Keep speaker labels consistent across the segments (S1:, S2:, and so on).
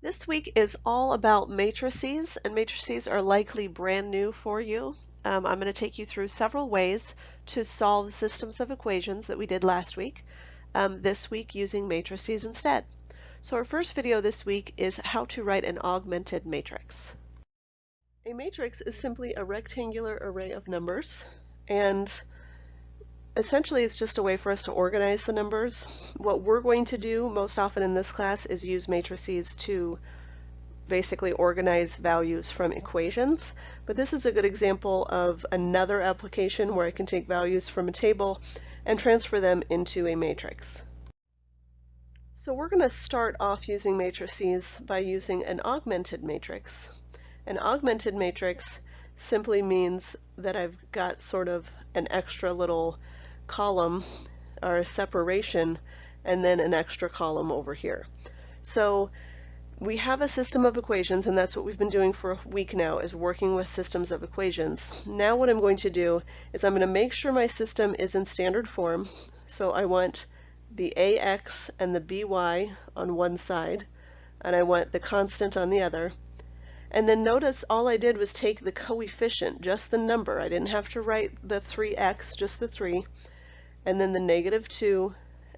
S1: This week is all about matrices, and matrices are likely brand new for you. I'm going to take you through several ways to solve systems of equations that we did last week, this week using matrices instead. So our first video this week is how to write an augmented matrix. A matrix is simply a rectangular array of numbers, and essentially it's just a way for us to organize the numbers. What we're going to do most often in this class is use matrices to basically organize values from equations, but this is a good example of another application where I can take values from a table and transfer them into a matrix. So we're going to start off using matrices by using an augmented matrix. An augmented matrix simply means that I've got sort of an extra little column or a separation and then an extra column over here. So we have a system of equations, and that's what we've been doing for a week now, is working with systems of equations. Now what I'm going to do is I'm going to make sure my system is in standard form. So I want the ax and the by on one side, and I want the constant on the other. And then notice all I did was take the coefficient, just the number. I didn't have to write the 3x, just the 3, and then the -2,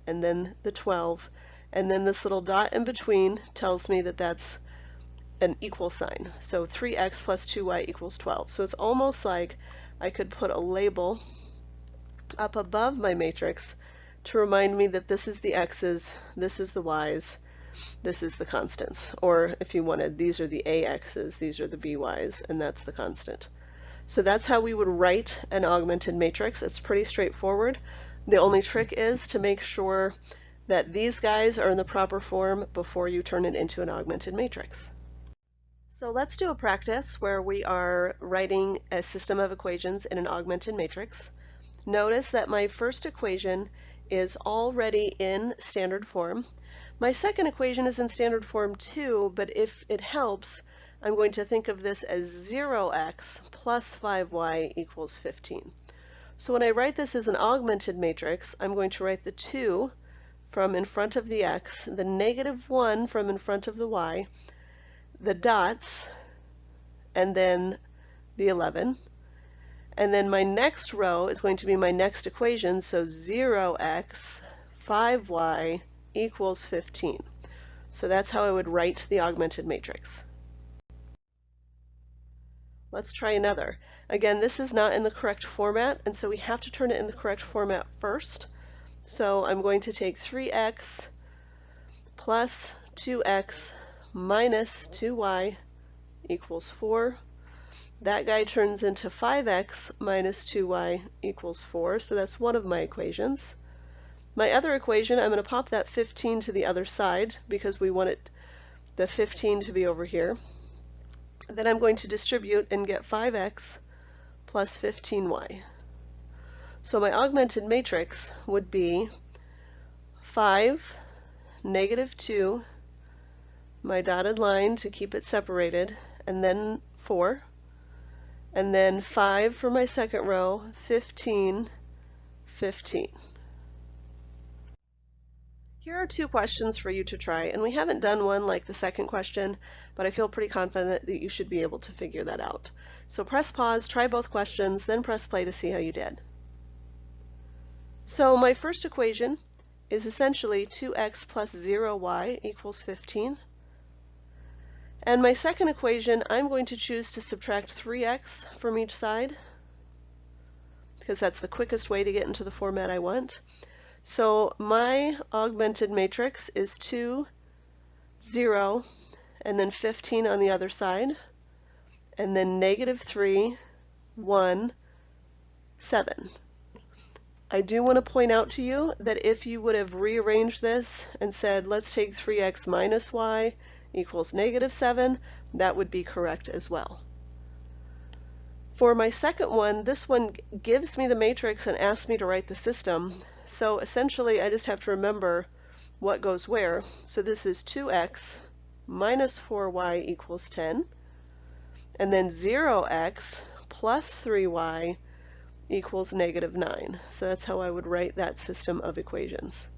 S1: and then the 12, and then this little dot in between tells me that that's an equal sign. So 3x plus 2y equals 12. So it's almost like I could put a label up above my matrix to remind me that this is the x's, this is the y's, this is the constants. Or if you wanted, these are the ax's, these are the by's, and that's the constant. So that's how we would write an augmented matrix. It's pretty straightforward. The only trick is to make sure that these guys are in the proper form before you turn it into an augmented matrix. So let's do a practice where we are writing a system of equations in an augmented matrix. Notice that my first equation is already in standard form. My second equation is in standard form too, but if it helps, I'm going to think of this as 0x plus 5y equals 15. So when I write this as an augmented matrix, I'm going to write the 2 from in front of the x, the -1 from in front of the y, the dots, and then the 11. And then my next row is going to be my next equation, so 0x 5y equals 15. So that's how I would write the augmented matrix. Let's try another. Again, this is not in the correct format, and so we have to turn it in the correct format first. So I'm going to take 3x plus 2x minus 2y equals 4. That guy turns into 5x minus 2y equals 4, so that's one of my equations. My other equation, I'm going to pop that 15 to the other side because we want the 15 to be over here. Then I'm going to distribute and get 5x plus 15y. So my augmented matrix would be 5, -2, my dotted line to keep it separated, and then 4, and then 5 for my second row, 15, 15. Here are two questions for you to try, and we haven't done one like the second question, but I feel pretty confident that you should be able to figure that out. So press pause, try both questions, then press play to see how you did. So my first equation is essentially 2x plus 0y equals 15. And my second equation, I'm going to choose to subtract 3x from each side because that's the quickest way to get into the format I want. So my augmented matrix is 2, 0, and then 15 on the other side, and then -3, 1, 7. I do want to point out to you that if you would have rearranged this and said, let's take 3x minus y equals -7, that would be correct as well. For my second one, this one gives me the matrix and asks me to write the system. So essentially, I just have to remember what goes where. So this is 2x minus 4y equals 10, and then 0x plus 3y equals -9. So that's how I would write that system of equations.